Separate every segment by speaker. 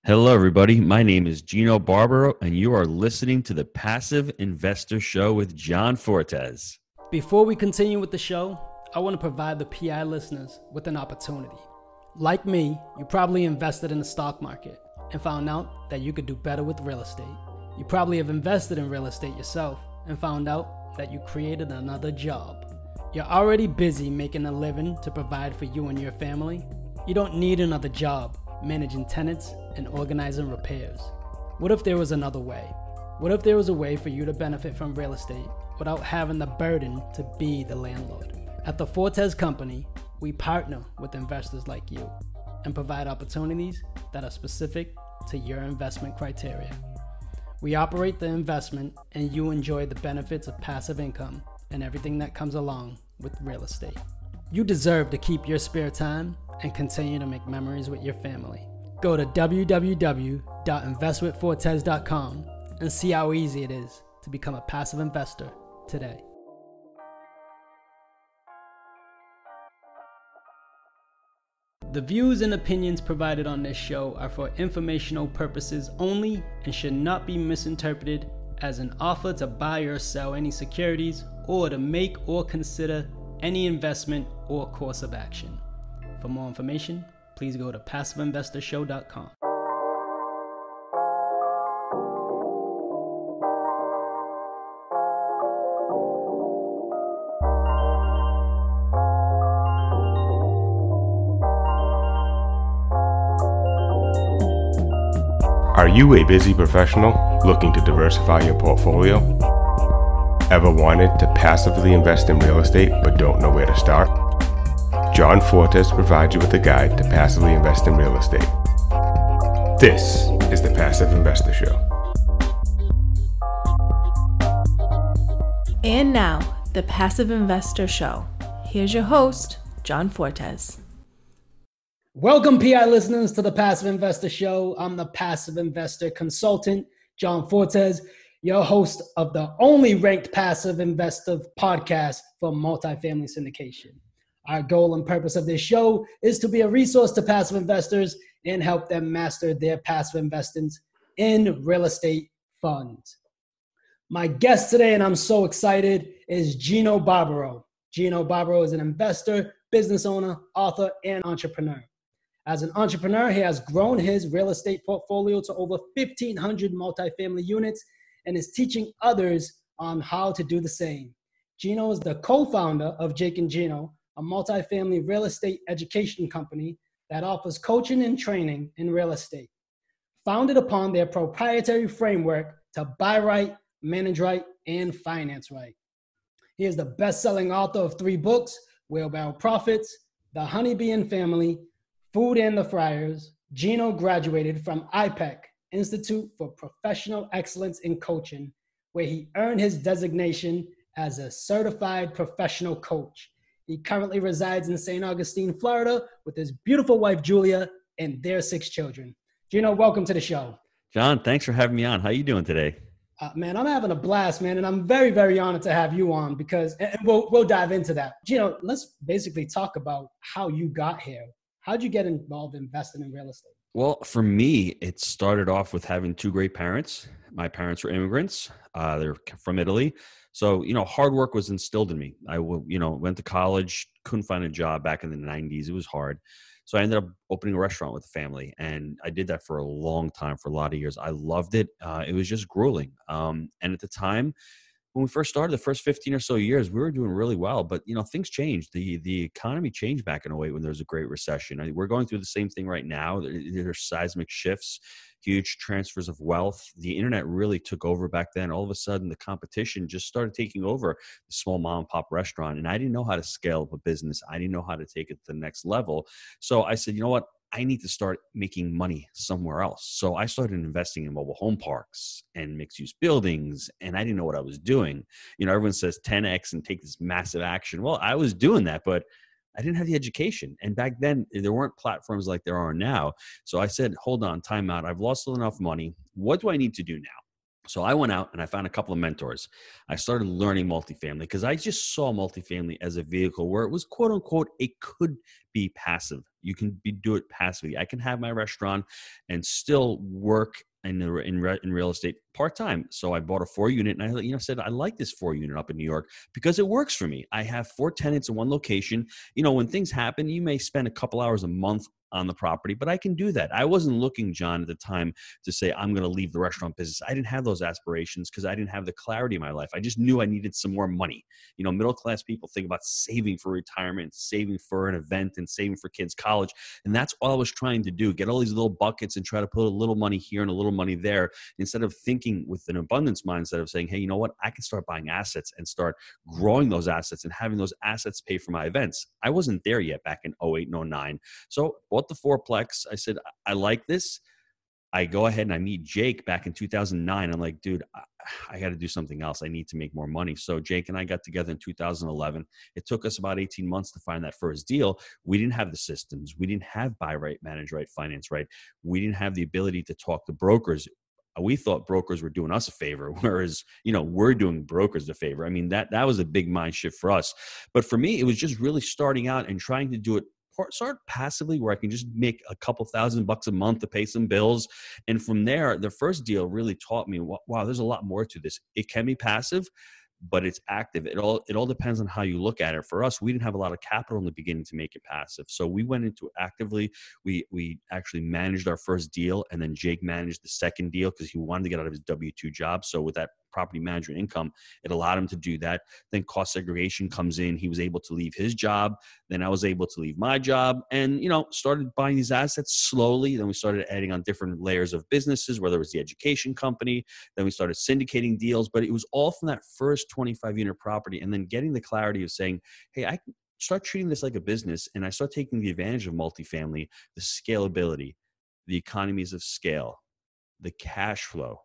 Speaker 1: Hello, everybody. My name is Gino Barbaro, and you are listening to the Passive Investor Show with John Fortes.
Speaker 2: Before we continue with the show, I want to provide the PI listeners with an opportunity. Like me, you probably invested in the stock market and found out that you could do better with real estate. You probably have invested in real estate yourself and found out that you created another job. You're already busy making a living to provide for you and your family. You don't need another job managing tenants and organizing repairs. What if there was another way? What if there was a way for you to benefit from real estate without having the burden to be the landlord? At the Fortes Company, we partner with investors like you and provide opportunities that are specific to your investment criteria. We operate the investment and you enjoy the benefits of passive income and everything that comes along with real estate. You deserve to keep your spare time and continue to make memories with your family. Go to www.investwithfortes.com and see how easy it is to become a passive investor today. The views and opinions provided on this show are for informational purposes only and should not be misinterpreted as an offer to buy or sell any securities or to make or consider any investment or course of action. For more information, please go to passiveinvestorshow.com.
Speaker 3: Are you a busy professional looking to diversify your portfolio? Ever wanted to passively invest in real estate but don't know where to start? John Fortes provides you with a guide to passively invest in real estate. This is the Passive Investor Show.
Speaker 4: And now, the Passive Investor Show. Here's your host, John Fortes.
Speaker 2: Welcome, PI listeners, to the Passive Investor Show. I'm the passive investor consultant, John Fortes, your host of the only ranked passive investor podcast for multifamily syndication. Our goal and purpose of this show is to be a resource to passive investors and help them master their passive investments in real estate funds. My guest today, and I'm so excited, is Gino Barbaro. Gino Barbaro is an investor, business owner, author, and entrepreneur. As an entrepreneur, he has grown his real estate portfolio to over 1,500 multifamily units and is teaching others on how to do the same. Gino is the co-founder of Jake and Gino, a multifamily real estate education company that offers coaching and training in real estate, founded upon their proprietary framework to buy right, manage right, and finance right. He is the best-selling author of 3 books, Wheelbarrow Profits, The Honeybee and Family, Food and the Friars. Gino graduated from IPEC, Institute for Professional Excellence in Coaching, where he earned his designation as a certified professional coach. He currently resides in St. Augustine, Florida, with his beautiful wife, Julia, and their 6 children. Gino, welcome to the show.
Speaker 1: John, thanks for having me on. How are you doing today?
Speaker 2: Man, I'm having a blast, man, and I'm very, very honored to have you on because, and we'll dive into that. Gino, let's basically talk about how you got here. How'd you get involved investing in real estate?
Speaker 1: Well, for me, it started off with having 2 great parents. My parents were immigrants. They're from Italy. So, hard work was instilled in me. I went to college, couldn't find a job back in the 90s. It was hard. So I ended up opening a restaurant with the family. And I did that for a long time, for a lot of years. I loved it. It was just grueling. And at the time, when we first started, the first 15 or so years, we were doing really well. But, things changed. The economy changed back in 2008 when there was a great recession. We're going through the same thing right now. There's seismic shifts, huge transfers of wealth. The internet really took over back then. All of a sudden, the competition just started taking over the small mom and pop restaurant. And I didn't know how to scale up a business. I didn't know how to take it to the next level. So I said, you know what? I need to start making money somewhere else. So I started investing in mobile home parks and mixed use buildings. And I didn't know what I was doing. Everyone says 10X and take this massive action. Well, I was doing that, but I didn't have the education. And back then there weren't platforms like there are now. So I said, hold on, time out. I've lost enough money. What do I need to do now? So I went out and I found a couple of mentors. I started learning multifamily because I just saw multifamily as a vehicle where it was quote unquote, it could be passive. You can do it passively. I can have my restaurant and still work in real estate part-time. So I bought a 4-unit, and I said, I like this 4-unit up in New York because it works for me. I have 4 tenants in one location. When things happen, you may spend a couple hours a month on the property, but I can do that. I wasn't looking, John, at the time to say I'm going to leave the restaurant business. I didn't have those aspirations because I didn't have the clarity in my life. I just knew I needed some more money. Middle class people think about saving for retirement, saving for an event, and saving for kids' college. And that's all I was trying to do, get all these little buckets and try to put a little money here and a little money there, instead of thinking with an abundance mindset of saying, hey, you know what? I can start buying assets and start growing those assets and having those assets pay for my events. I wasn't there yet back in 08 and 09. So bought the fourplex. I said, I like this. I go ahead and I meet Jake back in 2009. I'm like, dude, I got to do something else. I need to make more money. So Jake and I got together in 2011. It took us about 18 months to find that first deal. We didn't have the systems. We didn't have buy right, manage right, finance right. We didn't have the ability to talk to brokers. We thought brokers were doing us a favor, whereas, we're doing brokers a favor. I mean, that was a big mind shift for us. But for me, it was just really starting out and trying to do it start passively, where I can just make a couple $1,000 a month to pay some bills. And from there, the first deal really taught me, wow, there's a lot more to this. It can be passive, but it's active. It all depends on how you look at it. For us, we didn't have a lot of capital in the beginning to make it passive. So we went into it actively. We actually managed our first deal, and then Jake managed the second deal because he wanted to get out of his W-2 job. So with that property management income, it allowed him to do that. Then cost segregation comes in. He was able to leave his job. Then I was able to leave my job and, started buying these assets slowly. Then we started adding on different layers of businesses, whether it was the education company. Then we started syndicating deals, but it was all from that first 25-unit property. And then getting the clarity of saying, hey, I can start treating this like a business. And I start taking the advantage of multifamily, the scalability, the economies of scale, the cash flow,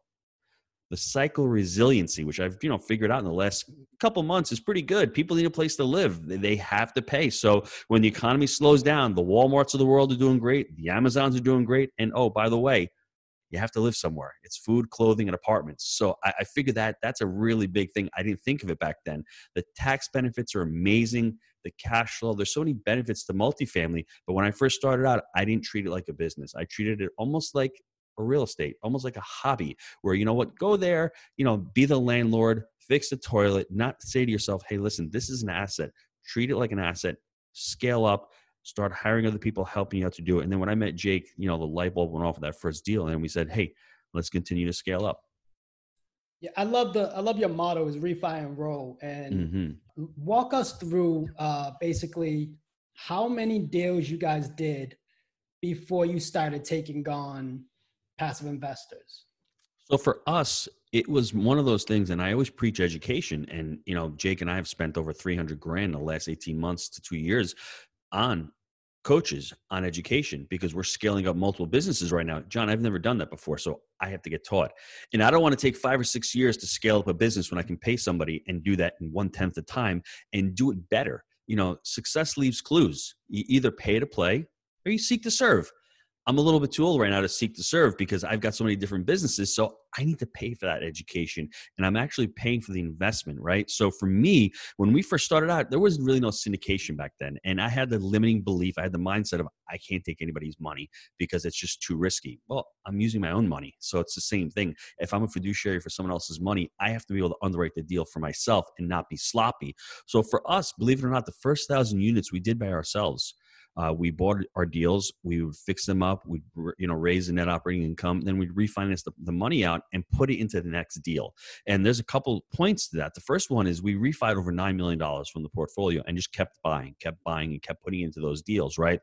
Speaker 1: the cycle resiliency, which I've figured out in the last couple months is pretty good. People need a place to live. They have to pay. So when the economy slows down, the Walmarts of the world are doing great. The Amazons are doing great. And oh, by the way, you have to live somewhere. It's food, clothing, and apartments. So I figured that's a really big thing. I didn't think of it back then. The tax benefits are amazing. The cash flow, there's so many benefits to multifamily. But when I first started out, I didn't treat it like a business. I treated it almost like a real estate, almost like a hobby where, go there, be the landlord, fix the toilet, not say to yourself, hey, listen, this is an asset. Treat it like an asset, scale up, start hiring other people, helping you out to do it. And then when I met Jake, the light bulb went off of that first deal. And we said, hey, let's continue to scale up.
Speaker 2: Yeah, I love your motto is refi and roll. And walk us through basically how many deals you guys did before you started taking on passive investors.
Speaker 1: So for us, it was one of those things, and I always preach education. And, Jake and I have spent over $300,000 in the last 18 months to 2 years on coaches, on education, because we're scaling up multiple businesses right now. John, I've never done that before, so I have to get taught. And I don't want to take 5 or 6 years to scale up a business when I can pay somebody and do that in 1/10 the time and do it better. Success leaves clues. You either pay to play or you seek to serve. I'm a little bit too old right now to seek to serve because I've got so many different businesses. So I need to pay for that education, and I'm actually paying for the investment, right? So for me, when we first started out, there was really no syndication back then. And I had the limiting belief. I had the mindset of I can't take anybody's money because it's just too risky. Well, I'm using my own money. So it's the same thing. If I'm a fiduciary for someone else's money, I have to be able to underwrite the deal for myself and not be sloppy. So for us, believe it or not, the first 1,000 units we did by ourselves. We bought our deals, we would fix them up, we'd raise the net operating income, then we'd refinance the money out and put it into the next deal. And there's a couple points to that. The first one is we refied over $9 million from the portfolio and just kept buying, and kept putting into those deals, right?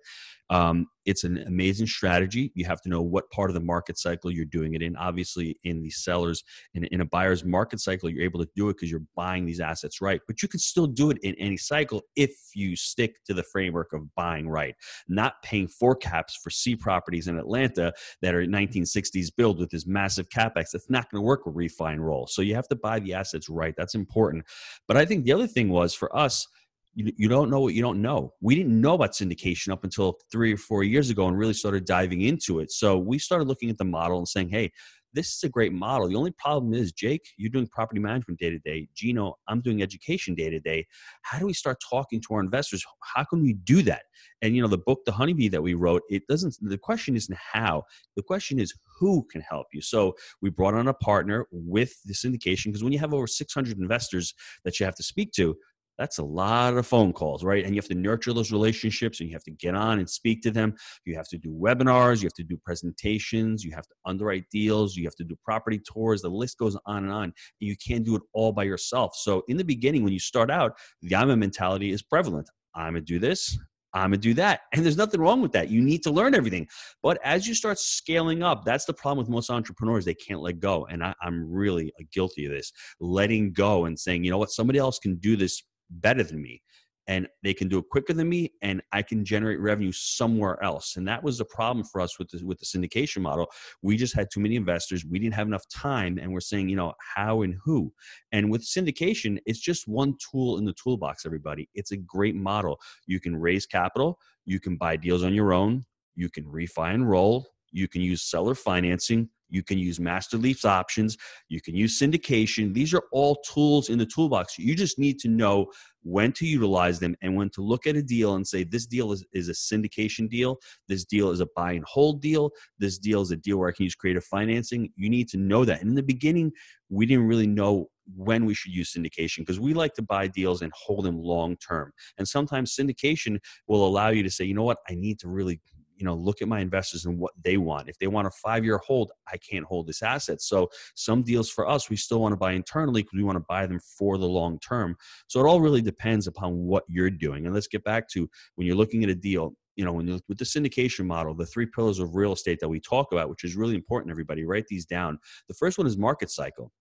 Speaker 1: It's an amazing strategy. You have to know what part of the market cycle you're doing it in. Obviously, in the sellers, in a buyer's market cycle, you're able to do it because you're buying these assets right. But you can still do it in any cycle if you stick to the framework of buying right, not paying 4 caps for C properties in Atlanta that are 1960s build with this massive capex. That's not going to work with refi and roll. So you have to buy the assets right. That's important. But I think the other thing was for us, you don't know what you don't know. We didn't know about syndication up until 3 or 4 years ago and really started diving into it. So we started looking at the model and saying, hey, this is a great model. The only problem is, Jake, you're doing property management day to day. Gino, I'm doing education day to day. How do we start talking to our investors? How can we do that? And, the book, The Honeybee, that we wrote, the question isn't how, the question is who can help you. So we brought on a partner with the syndication, because when you have over 600 investors that you have to speak to, that's a lot of phone calls, right? And you have to nurture those relationships, and you have to get on and speak to them. You have to do webinars, you have to do presentations, you have to underwrite deals, you have to do property tours. The list goes on and on. And you can't do it all by yourself. So in the beginning, when you start out, the I'm a mentality is prevalent. I'm going to do this, I'm going to do that. And there's nothing wrong with that. You need to learn everything. But as you start scaling up, that's the problem with most entrepreneurs. They can't let go. And I'm really guilty of this, letting go and saying, you know what, somebody else can do this better than me, and they can do it quicker than me, and I can generate revenue somewhere else. And that was the problem for us with the syndication model. We just had too many investors. We didn't have enough time, and we're saying, how and who. And with syndication, it's just one tool in the toolbox, everybody. It's a great model. You can raise capital, you can buy deals on your own, you can refi and roll, you can use seller financing, you can use master lease options, you can use syndication. These are all tools in the toolbox. You just need to know when to utilize them and when to look at a deal and say, this deal is a syndication deal, this deal is a buy and hold deal, this deal is a deal where I can use creative financing. You need to know that. And in the beginning, we didn't really know when we should use syndication, because we like to buy deals and hold them long term. And sometimes syndication will allow you to say, you know what, I need to really look at my investors and what they want. If they want a 5-year hold, I can't hold this asset. So some deals for us, we still want to buy internally because we want to buy them for the long term. So it all really depends upon what you're doing. And let's get back to when you're looking at a deal, with the syndication model, the 3 pillars of real estate that we talk about, which is really important, everybody, write these down. The first one is market cycle.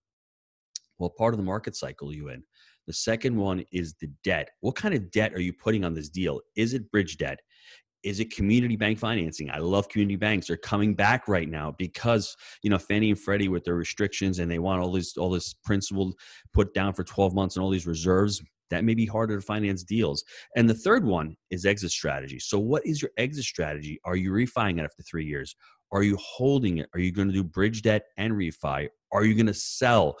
Speaker 1: What part of the market cycle are you in? The second one is the debt. What kind of debt are you putting on this deal? Is it bridge debt? Is it community bank financing? I love community banks. They're coming back right now because, Fannie and Freddie with their restrictions, and they want all this principal put down for 12 months and all these reserves. That may be harder to finance deals. And the third one is exit strategy. So what is your exit strategy? Are you refining it after 3 years? Are you holding it? Are you going to do bridge debt and refi? Are you going to sell?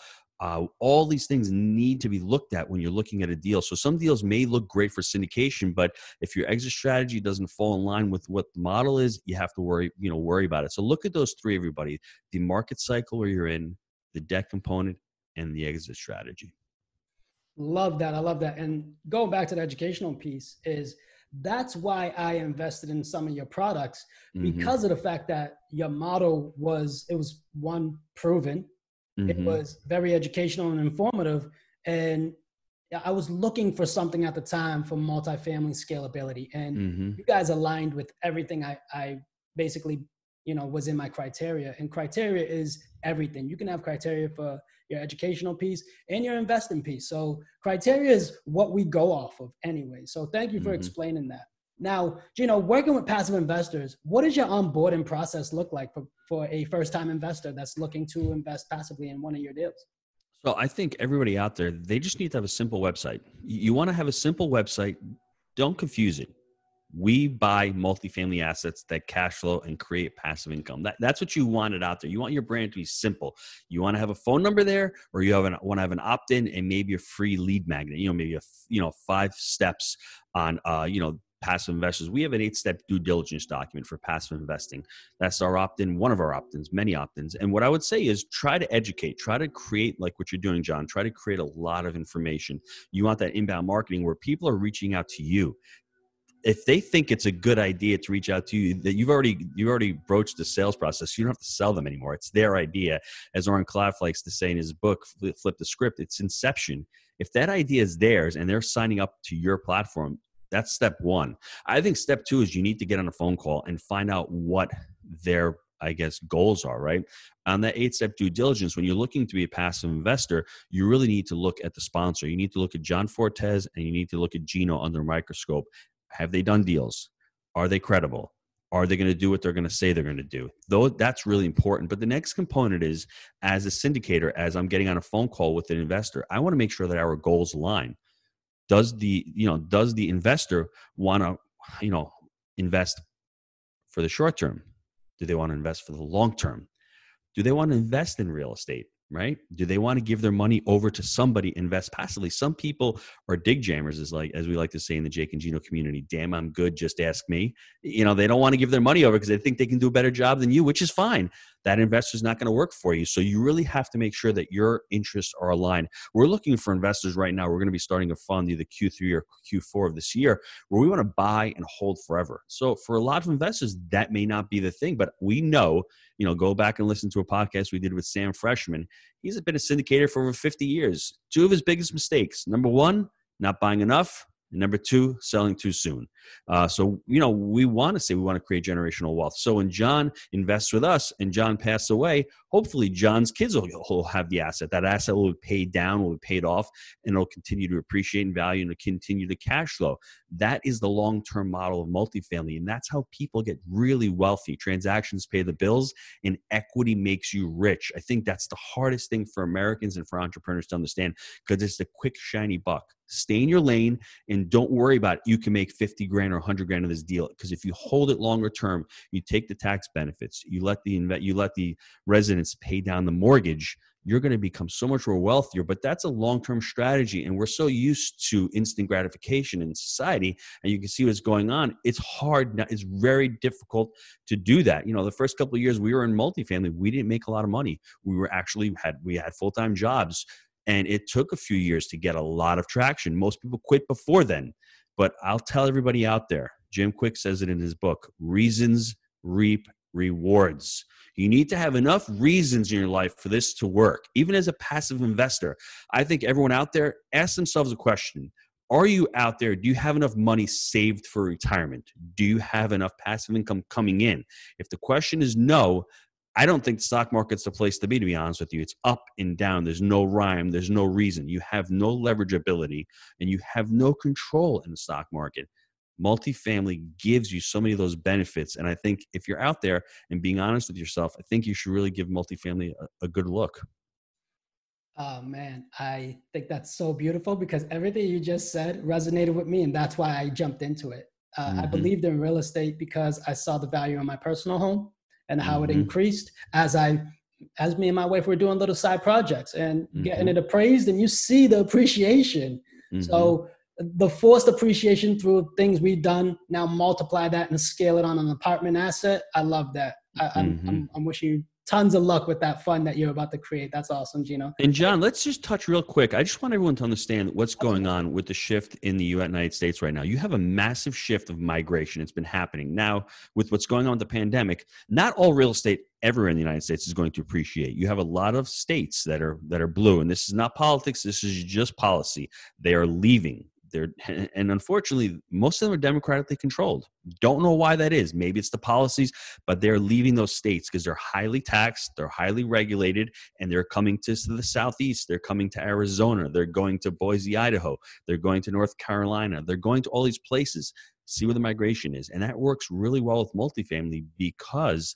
Speaker 1: All these things need to be looked at when you're looking at a deal. So some deals may look great for syndication, but if your exit strategy doesn't fall in line with what the model is, you have to worry about it. So look at those 3, everybody: the market cycle where you're in, the debt component, and the exit strategy.
Speaker 2: Love that. I love that. And going back to the educational piece, that's why I invested in some of your products, because of the fact that your model was one, proven. It was very educational and informative. And I was looking for something at the time for multifamily scalability. And you guys aligned with everything I basically, was in my criteria. And criteria is everything. You can have criteria for your educational piece and your investing piece. So criteria is what we go off of anyway. So thank you for explaining that. Now, Gino, working with passive investors, what does your onboarding process look like for a first-time investor that's looking to invest passively in one of your deals?
Speaker 1: So I think everybody out there, they just need to have a simple website. You want to have a simple website. Don't confuse it. We buy multifamily assets that cash flow and create passive income. That's what you want it out there. You want your brand to be simple. You want to have a phone number there, or you want to have an opt-in and maybe a free lead magnet. Maybe 5 steps on passive investors. We have an 8-step due diligence document for passive investing. That's our opt-in, one of our opt-ins, many opt-ins. And what I would say is try to educate, try to create, like what you're doing, John, try to create a lot of information. You want that inbound marketing where people are reaching out to you. If they think it's a good idea to reach out to you, that you've already broached the sales process. You don't have to sell them anymore. It's their idea. As Oren Klaff likes to say in his book, Flip the Script, it's inception. If that idea is theirs and they're signing up to your platform, that's step 1. I think step 2 is you need to get on a phone call and find out what their, goals are, right? On that 8-step due diligence, when you're looking to be a passive investor, you really need to look at the sponsor. You need to look at John Fortes and you need to look at Gino under a microscope. Have they done deals? Are they credible? Are they going to do what they're going to say they're going to do? Though that's really important. But the next component is, as a syndicator, as I'm getting on a phone call with an investor, I want to make sure that our goals align. Does the investor want to, invest for the short term? Do they want to invest for the long term? Do they want to invest in real estate? Right? Do they want to give their money over to somebody, invest passively? Some people are dig jammers, as we like to say in the Jake and Gino community. Damn, I'm good. Just ask me. They don't want to give their money over because they think they can do a better job than you, which is fine. That investor is not going to work for you. So you really have to make sure that your interests are aligned. We're looking for investors right now. We're going to be starting a fund either Q3 or Q4 of this year where we want to buy and hold forever. So for a lot of investors, that may not be the thing, but we know, go back and listen to a podcast we did with Sam Freshman. He's been a syndicator for over 50 years. Two of his biggest mistakes. Number one, not buying enough. And number two, selling too soon. So we want to create generational wealth. So when John invests with us and John passed away, hopefully John's kids will have the asset. That asset will be paid down, will be paid off, and it'll continue to appreciate in value and it'll continue to cash flow. That is the long-term model of multifamily, and that's how people get really wealthy. Transactions pay the bills, and equity makes you rich. I think that's the hardest thing for Americans and for entrepreneurs to understand because it's the quick, shiny buck. Stay in your lane and don't worry about it. You can make 50 grand or 100 grand of this deal because if you hold it longer term, you take the tax benefits, you let the residents pay down the mortgage, you're going to become so much more wealthier. But that's a long-term strategy, and we're so used to instant gratification in society, and you can see what's going on. It's hard. It's very difficult to do that. The first couple of years we were in multifamily, we didn't make a lot of money. We had full-time jobs. And it took a few years to get a lot of traction. Most people quit before then. But I'll tell everybody out there, Jim Quick says it in his book, reasons reap rewards. You need to have enough reasons in your life for this to work. Even as a passive investor, I think everyone out there, ask themselves a question. Are you out there? Do you have enough money saved for retirement? Do you have enough passive income coming in? If the question is no, I don't think the stock market's the place to be honest with you. It's up and down. There's no rhyme. There's no reason. You have no leverage ability and you have no control in the stock market. Multifamily gives you so many of those benefits. And I think if you're out there and being honest with yourself, I think you should really give multifamily a good look.
Speaker 2: Oh man, I think that's so beautiful because everything you just said resonated with me. And that's why I jumped into it. I believed in real estate because I saw the value in my personal home and how it increased as me and my wife were doing little side projects and getting it appraised, and you see the appreciation. So the forced appreciation through things we've done, now multiply that and scale it on an apartment asset. I love that. I'm wishing you tons of luck with that fund that you're about to create. That's awesome, Gino.
Speaker 1: And John, let's just touch real quick. I just want everyone to understand what's going on with the shift in the United States right now. You have a massive shift of migration. It's been happening. Now, with what's going on with the pandemic, not all real estate everywhere in the United States is going to appreciate. You have a lot of states that are blue, and this is not politics. This is just policy. They are leaving. And unfortunately, most of them are democratically controlled. Don't know why that is. Maybe it's the policies, but they're leaving those states because they're highly taxed, they're highly regulated, and they're coming to the Southeast. They're coming to Arizona. They're going to Boise, Idaho. They're going to North Carolina. They're going to all these places. See where the migration is. And that works really well with multifamily because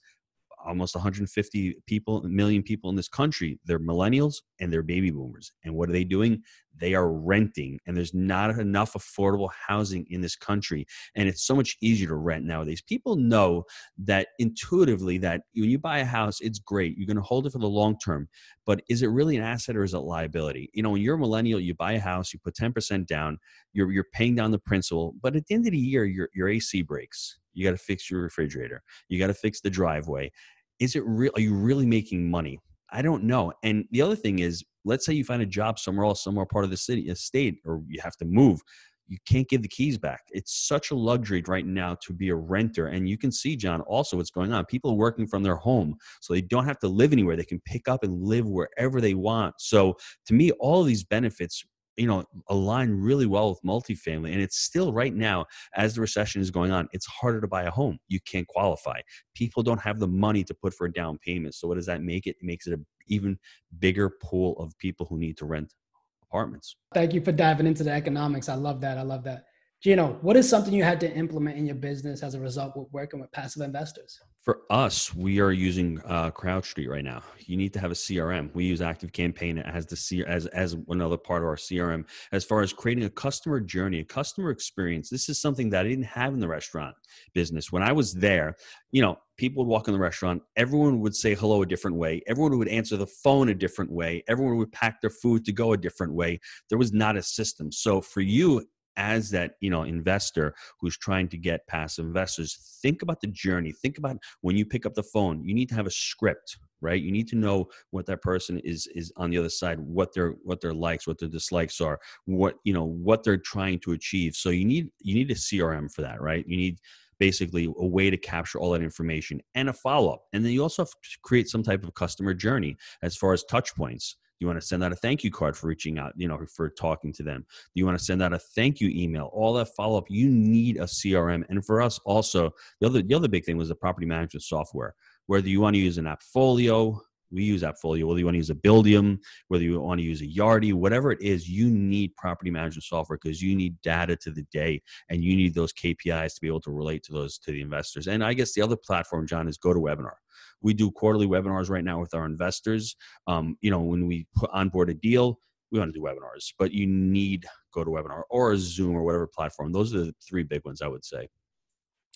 Speaker 1: almost 150 million people in this country, they're millennials and they're baby boomers. And what are they doing? They are renting, and there's not enough affordable housing in this country. And it's so much easier to rent nowadays. People know that intuitively that when you buy a house, it's great. You're going to hold it for the long term, but is it really an asset or is it a liability? When you're a millennial, you buy a house, you put 10% down, you're paying down the principal, but at the end of the year, your AC breaks. You got to fix your refrigerator. You got to fix the driveway. Is it real? Are you really making money? I don't know. And the other thing is, let's say you find a job somewhere else, somewhere part of the city, a state, or you have to move. You can't give the keys back. It's such a luxury right now to be a renter. And you can see, John, also what's going on. People are working from their home, so they don't have to live anywhere. They can pick up and live wherever they want. So to me, all of these benefits align really well with multifamily. And it's still right now, as the recession is going on, it's harder to buy a home. You can't qualify. People don't have the money to put for a down payment. So what does that make it? It makes it an even bigger pool of people who need to rent apartments.
Speaker 2: Thank you for diving into the economics. I love that. Gino, what is something you had to implement in your business as a result of working with passive investors?
Speaker 1: For us, we are using CrowdStreet right now. You need to have a CRM. We use Active Campaign as as another part of our CRM. As far as creating a customer journey, a customer experience, this is something that I didn't have in the restaurant business. When I was there, people would walk in the restaurant. Everyone would say hello a different way. Everyone would answer the phone a different way. Everyone would pack their food to go a different way. There was not a system. So for you, as that investor who's trying to get passive investors, think about the journey. Think about when you pick up the phone, you need to have a script, right? You need to know what that person is on the other side, what their likes, what their dislikes are, what they're trying to achieve. So you need a CRM for that, right? You need basically a way to capture all that information and a follow-up. And then you also have to create some type of customer journey as far as touch points. Do you want to send out a thank you card for reaching out, for talking to them? Do you want to send out a thank you email? All that follow-up, you need a CRM. And for us also, the other big thing was the property management software. Whether you want to use an Appfolio, we use Appfolio, whether you want to use a Buildium, whether you want to use a Yardi, whatever it is, you need property management software because you need data to the day and you need those KPIs to be able to relate to the investors. And I guess the other platform, John, is GoToWebinar. We do quarterly webinars right now with our investors. When we put on board a deal, we want to do webinars, but you need GoToWebinar or a Zoom or whatever platform. Those are the three big ones, I would say.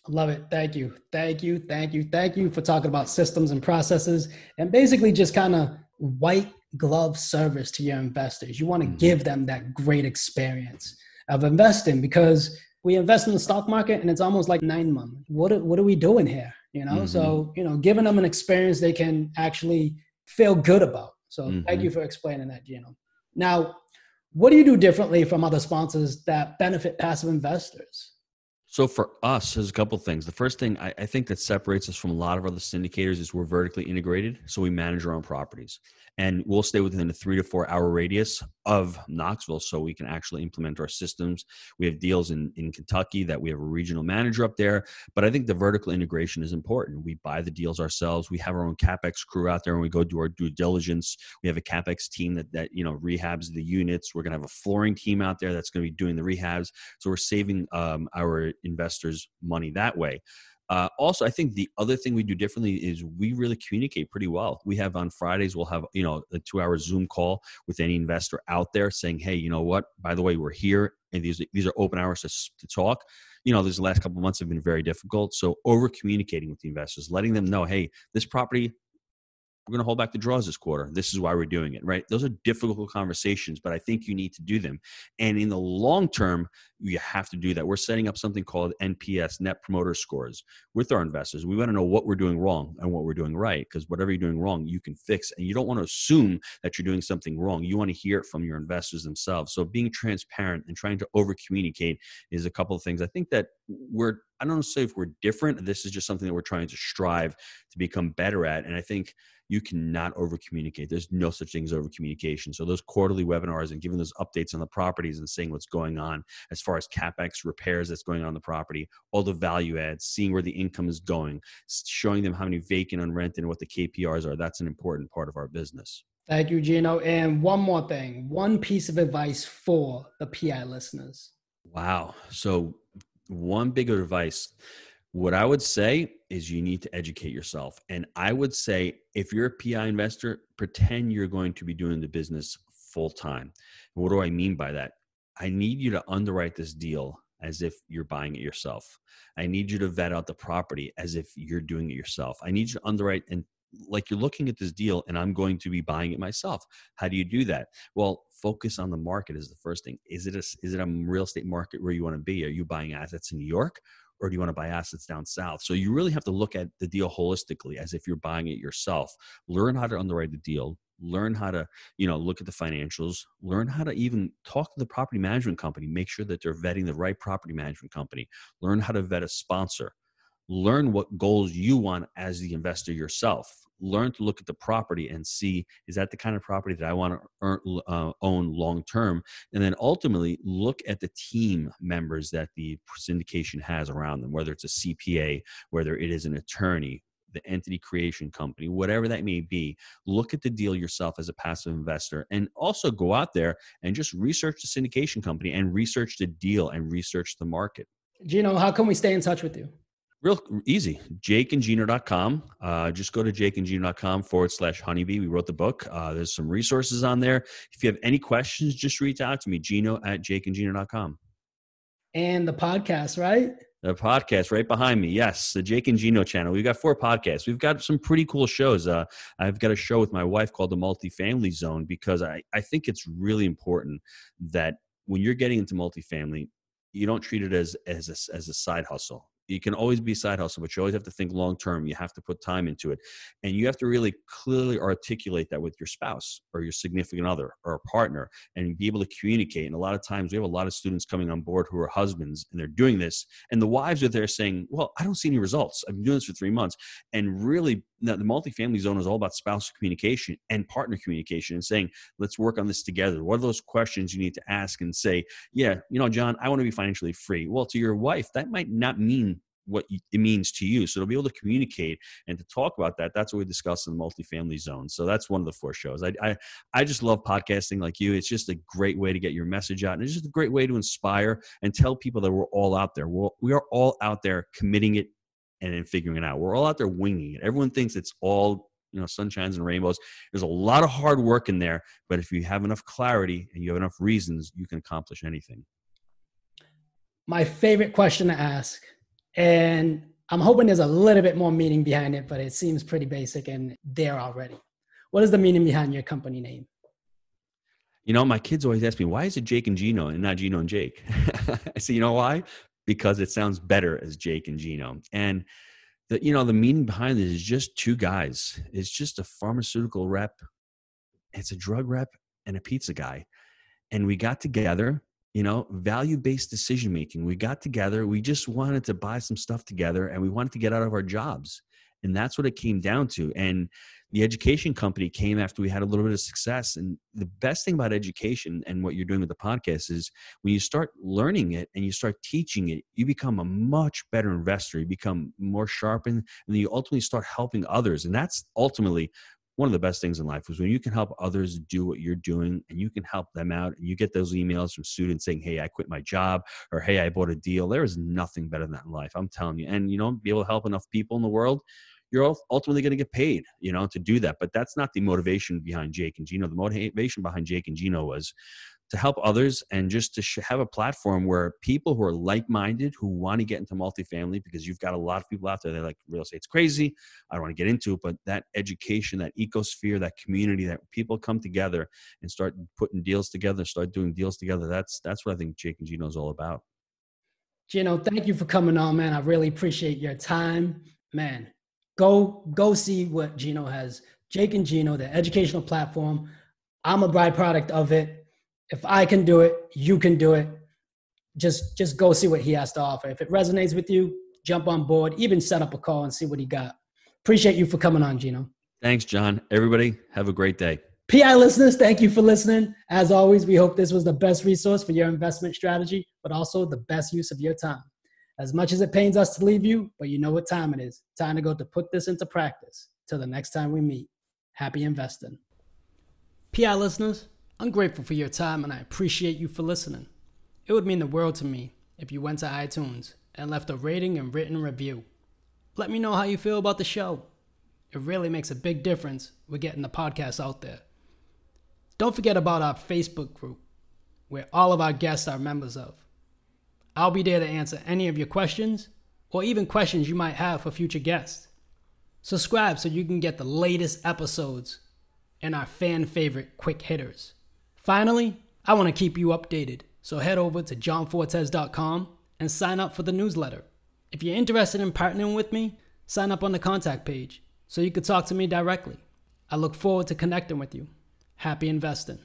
Speaker 2: Love it. Thank you. Thank you. Thank you. Thank you for talking about systems and processes and basically just kind of white glove service to your investors. You want to give them that great experience of investing because we invest in the stock market and it's almost like 9 months. What are we doing here? So, giving them an experience they can actually feel good about. So thank you for explaining that, Gino. Now, what do you do differently from other sponsors that benefit passive investors?
Speaker 1: So for us, there's a couple of things. The first thing I think that separates us from a lot of other syndicators is we're vertically integrated. So we manage our own properties and we'll stay within a 3 to 4 hour radius of Knoxville so we can actually implement our systems. We have deals in Kentucky that we have a regional manager up there. But I think the vertical integration is important. We buy the deals ourselves. We have our own CapEx crew out there and we go do our due diligence. We have a CapEx team that rehabs the units. We're going to have a flooring team out there that's going to be doing the rehabs. So we're saving our investors money that way. Also, I think the other thing we do differently is we really communicate pretty well. We have on Fridays, we'll have, a 2-hour Zoom call with any investor out there saying, hey, you know what, by the way, we're here. And these are open hours to talk. These last couple of months have been very difficult. So over communicating with the investors, letting them know, hey, this property, we're going to hold back the draws this quarter. This is why we're doing it, right? Those are difficult conversations, but I think you need to do them. And in the long term, you have to do that. We're setting up something called NPS, Net Promoter Scores, with our investors. We want to know what we're doing wrong and what we're doing right, because whatever you're doing wrong, you can fix. And you don't want to assume that you're doing something wrong. You want to hear it from your investors themselves. So being transparent and trying to over communicate is a couple of things. I think that I don't know say if we're different. This is just something that we're trying to strive to become better at. And I think you cannot over communicate. There's no such thing as over communication. So those quarterly webinars and giving those updates on the properties and saying what's going on as far as CapEx repairs that's going on the property, all the value adds, seeing where the income is going, showing them how many vacant, unrented, and what the KPRs are. That's an important part of our business.
Speaker 2: Thank you, Gino. And one more thing, one piece of advice for the PI listeners.
Speaker 1: Wow. So one big advice, what I would say is you need to educate yourself. And I would say if you're a PI investor, pretend you're going to be doing the business full time. What do I mean by that? I need you to underwrite this deal as if you're buying it yourself. I need you to vet out the property as if you're doing it yourself. I need you to underwrite and like you're looking at this deal and I'm going to be buying it myself. How do you do that? Well, focus on the market is the first thing. Is it a real estate market where you want to be? Are you buying assets in New York? Or do you want to buy assets down south? So you really have to look at the deal holistically as if you're buying it yourself. Learn how to underwrite the deal. Learn how to, look at the financials. Learn how to even talk to the property management company. Make sure that they're vetting the right property management company. Learn how to vet a sponsor. Learn what goals you want as the investor yourself. Learn to look at the property and see, is that the kind of property that I want to own long term? And then ultimately look at the team members that the syndication has around them, whether it's a CPA, whether it is an attorney, the entity creation company, whatever that may be. Look at the deal yourself as a passive investor, and also go out there and just research the syndication company and research the deal and research the market.
Speaker 2: Gino, how can we stay in touch with you?
Speaker 1: Real easy, jakeandgino.com. Just go to jakeandgino.com/honeybee. We wrote the book. There's some resources on there. If you have any questions, just reach out to me, gino@jakeandgino.com.
Speaker 2: And the podcast, right?
Speaker 1: The podcast right behind me. Yes, the Jake and Gino channel. We've got 4 podcasts. We've got some pretty cool shows. I've got a show with my wife called The Multifamily Zone, because I think it's really important that when you're getting into multifamily, you don't treat it as a side hustle. You can always be a side hustle, but you always have to think long term. You have to put time into it. And you have to really clearly articulate that with your spouse or your significant other or a partner, and be able to communicate. And a lot of times we have a lot of students coming on board who are husbands, and they're doing this, and the wives are there saying, well, I don't see any results. I've been doing this for 3 months. And really, the multifamily zone is all about spousal communication and partner communication, and saying, let's work on this together. What are those questions you need to ask and say, yeah, John, I want to be financially free. Well, to your wife, that might not mean what it means to you. So to be able to communicate and to talk about that, that's what we discuss in the multifamily zone. So that's one of the 4 shows. I just love podcasting like you. It's just a great way to get your message out. And it's just a great way to inspire and tell people that we're all out there. We are all out there committing it and then figuring it out. We're all out there winging it. Everyone thinks it's all, sunshines and rainbows. There's a lot of hard work in there, but if you have enough clarity and you have enough reasons, you can accomplish anything.
Speaker 2: My favorite question to ask, and I'm hoping there's a little bit more meaning behind it, but it seems pretty basic and there already. What is the meaning behind your company name?
Speaker 1: My kids always ask me, why is it Jake and Gino and not Gino and Jake? I say, you know why? Because it sounds better as Jake and Gino. And the meaning behind it is just 2 guys. It's just a pharmaceutical rep. It's a drug rep and a pizza guy. And we got together, value-based decision-making. We got together. We just wanted to buy some stuff together, and we wanted to get out of our jobs. And that's what it came down to. And the education company came after we had a little bit of success. And the best thing about education and what you're doing with the podcast is when you start learning it and you start teaching it, you become a much better investor. You become more sharpened, and then you ultimately start helping others. And that's ultimately one of the best things in life, is when you can help others do what you're doing and you can help them out, and you get those emails from students saying, hey, I quit my job, or hey, I bought a deal. There is nothing better than that in life. I'm telling you. And, be able to help enough people in the world, you're ultimately going to get paid, to do that. But that's not the motivation behind Jake and Gino. The motivation behind Jake and Gino was to help others and just to have a platform where people who are like-minded, who want to get into multifamily, because you've got a lot of people out there that are like, real estate's crazy, I don't want to get into it, but that education, that ecosphere, that community, that people come together and start putting deals together, start doing deals together, that's what I think Jake and Gino is all about.
Speaker 2: Gino, thank you for coming on, man. I really appreciate your time. Man, go see what Gino has. Jake and Gino, the educational platform. I'm a byproduct of it. If I can do it, you can do it. Just go see what he has to offer. If it resonates with you, jump on board, even set up a call and see what he got. Appreciate you for coming on, Gino.
Speaker 1: Thanks, John. Everybody, have a great day.
Speaker 2: PI listeners, thank you for listening. As always, we hope this was the best resource for your investment strategy, but also the best use of your time. As much as it pains us to leave you, but you know what time it is. Time to go to put this into practice. Till the next time we meet. Happy investing. PI listeners, I'm grateful for your time and I appreciate you for listening. It would mean the world to me if you went to iTunes and left a rating and written review. Let me know how you feel about the show. It really makes a big difference with getting the podcast out there. Don't forget about our Facebook group, where all of our guests are members of. I'll be there to answer any of your questions, or even questions you might have for future guests. Subscribe so you can get the latest episodes and our fan favorite quick hitters. Finally, I want to keep you updated, so head over to johnfortes.com and sign up for the newsletter. If you're interested in partnering with me, sign up on the contact page so you can talk to me directly. I look forward to connecting with you. Happy investing.